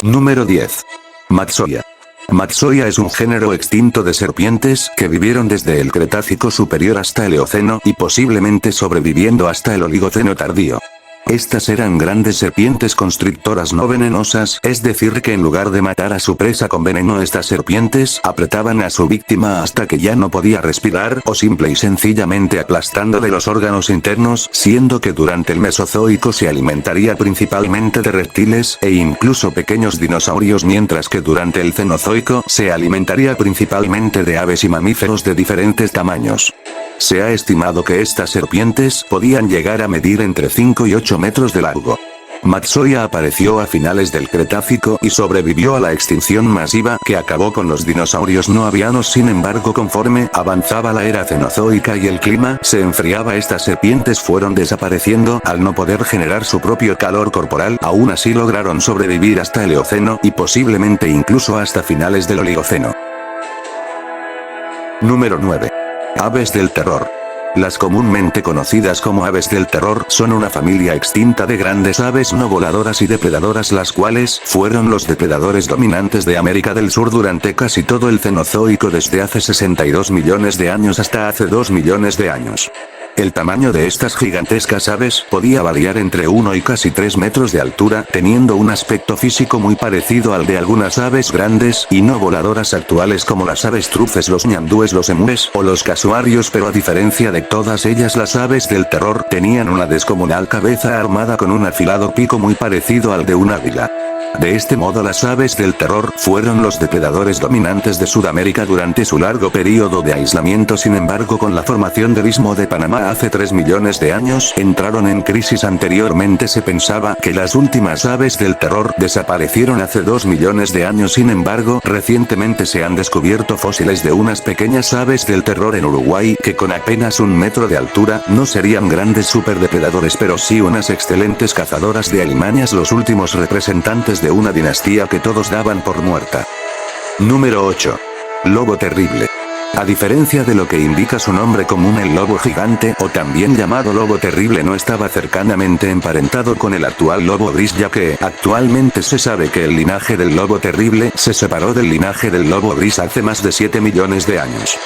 Número 10. Matsoia. Matsoia es un género extinto de serpientes que vivieron desde el Cretácico superior hasta el Eoceno y posiblemente sobreviviendo hasta el Oligoceno tardío. Estas eran grandes serpientes constrictoras no venenosas, es decir que en lugar de matar a su presa con veneno, estas serpientes apretaban a su víctima hasta que ya no podía respirar o simple y sencillamente aplastándole los órganos internos, siendo que durante el Mesozoico se alimentaría principalmente de reptiles e incluso pequeños dinosaurios, mientras que durante el Cenozoico se alimentaría principalmente de aves y mamíferos de diferentes tamaños. Se ha estimado que estas serpientes podían llegar a medir entre 5 y 8 metros de largo. Matsoia apareció a finales del Cretácico y sobrevivió a la extinción masiva que acabó con los dinosaurios no avianos. Sin embargo, conforme avanzaba la era cenozoica y el clima se enfriaba, estas serpientes fueron desapareciendo al no poder generar su propio calor corporal. Aún así lograron sobrevivir hasta el Eoceno y posiblemente incluso hasta finales del Oligoceno. Número 9. Aves del terror. Las comúnmente conocidas como aves del terror son una familia extinta de grandes aves no voladoras y depredadoras, las cuales fueron los depredadores dominantes de América del Sur durante casi todo el Cenozoico, desde hace 62 millones de años hasta hace 2 millones de años. El tamaño de estas gigantescas aves podía variar entre 1 y casi 3 metros de altura, teniendo un aspecto físico muy parecido al de algunas aves grandes y no voladoras actuales como las avestruces, los ñandúes, los emúes o los casuarios, pero a diferencia de todas ellas, las aves del terror tenían una descomunal cabeza armada con un afilado pico muy parecido al de un águila. De este modo, las aves del terror fueron los depredadores dominantes de Sudamérica durante su largo periodo de aislamiento. Sin embargo, con la formación del Istmo de Panamá hace 3 millones de años, entraron en crisis. Anteriormente se pensaba que las últimas aves del terror desaparecieron hace 2 millones de años. Sin embargo, recientemente se han descubierto fósiles de unas pequeñas aves del terror en Uruguay que con apenas 1 metro de altura no serían grandes superdepredadores, pero sí unas excelentes cazadoras de alimañas, los últimos representantes de una dinastía que todos daban por muerta. Número 8. Lobo terrible. A diferencia de lo que indica su nombre común, el lobo gigante, o también llamado lobo terrible, no estaba cercanamente emparentado con el actual lobo gris, ya que actualmente se sabe que el linaje del lobo terrible se separó del linaje del lobo gris hace más de 7 millones de años.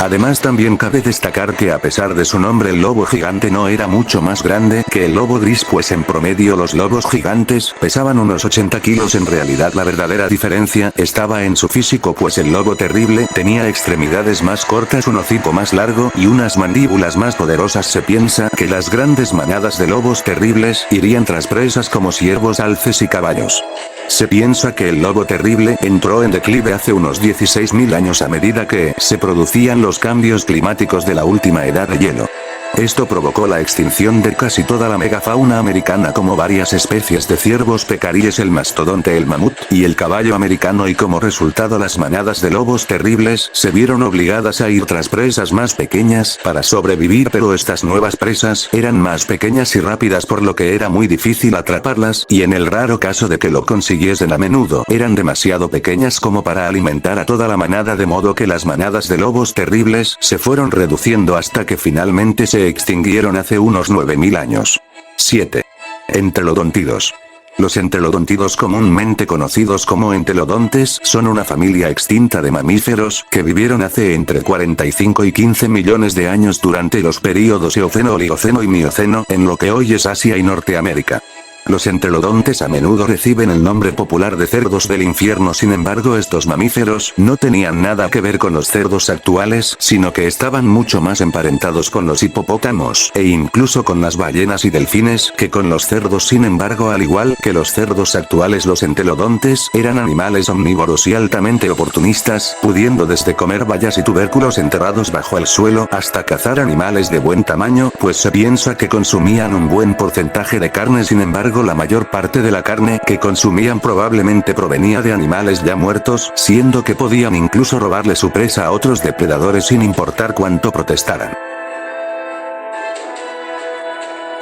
Además, también cabe destacar que a pesar de su nombre, el lobo gigante no era mucho más grande que el lobo gris, pues en promedio los lobos gigantes pesaban unos 80 kilos. En realidad, la verdadera diferencia estaba en su físico, pues el lobo terrible tenía extremidades más cortas, un hocico más largo y unas mandíbulas más poderosas. Se piensa que las grandes manadas de lobos terribles irían tras presas como ciervos, alces y caballos. Se piensa que el lobo terrible entró en declive hace unos 16.000 años a medida que se producían los cambios climáticos de la última edad de hielo. Esto provocó la extinción de casi toda la megafauna americana, como varias especies de ciervos, pecaríes, el mastodonte, el mamut y el caballo americano, y como resultado las manadas de lobos terribles se vieron obligadas a ir tras presas más pequeñas para sobrevivir, pero estas nuevas presas eran más pequeñas y rápidas, por lo que era muy difícil atraparlas, y en el raro caso de que lo consiguiesen, a menudo eran demasiado pequeñas como para alimentar a toda la manada, de modo que las manadas de lobos terribles se fueron reduciendo hasta que finalmente se extinguieron hace unos 9.000 años. 7. Entelodontidos. Los entelodontidos, comúnmente conocidos como entelodontes, son una familia extinta de mamíferos que vivieron hace entre 45 y 15 millones de años durante los períodos Eoceno, Oligoceno y Mioceno en lo que hoy es Asia y Norteamérica. Los entelodontes a menudo reciben el nombre popular de cerdos del infierno. Sin embargo, estos mamíferos no tenían nada que ver con los cerdos actuales, sino que estaban mucho más emparentados con los hipopótamos e incluso con las ballenas y delfines que con los cerdos. Sin embargo, al igual que los cerdos actuales, los entelodontes eran animales omnívoros y altamente oportunistas, pudiendo desde comer bayas y tubérculos enterrados bajo el suelo hasta cazar animales de buen tamaño, pues se piensa que consumían un buen porcentaje de carne. Sin embargo, la mayor parte de la carne que consumían probablemente provenía de animales ya muertos, siendo que podían incluso robarle su presa a otros depredadores sin importar cuánto protestaran.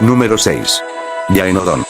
Número 6. Yaenodon.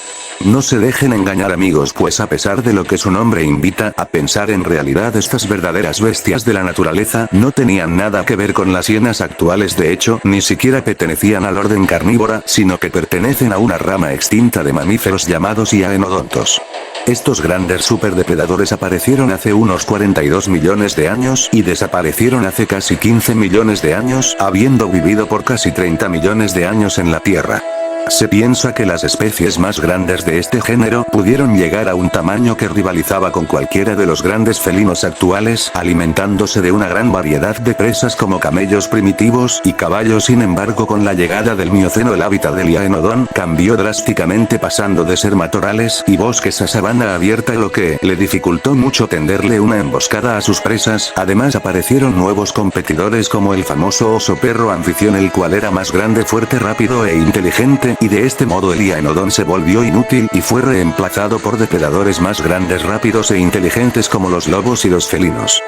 No se dejen engañar amigos, pues a pesar de lo que su nombre invita a pensar, en realidad estas verdaderas bestias de la naturaleza no tenían nada que ver con las hienas actuales. De hecho, ni siquiera pertenecían al orden carnívora, sino que pertenecen a una rama extinta de mamíferos llamados Yaenodontos. Estos grandes superdepredadores aparecieron hace unos 42 millones de años y desaparecieron hace casi 15 millones de años, habiendo vivido por casi 30 millones de años en la Tierra. Se piensa que las especies más grandes de este género pudieron llegar a un tamaño que rivalizaba con cualquiera de los grandes felinos actuales, alimentándose de una gran variedad de presas como camellos primitivos y caballos. Sin embargo, con la llegada del Mioceno el hábitat del Yaenodon cambió drásticamente, pasando de ser matorrales y bosques a sabana abierta, lo que le dificultó mucho tenderle una emboscada a sus presas. Además aparecieron nuevos competidores como el famoso oso perro anfitrión, el cual era más grande, fuerte, rápido e inteligente, y de este modo el Yaenodon se volvió inútil y fue reemplazado por depredadores más grandes, rápidos e inteligentes como los lobos y los felinos.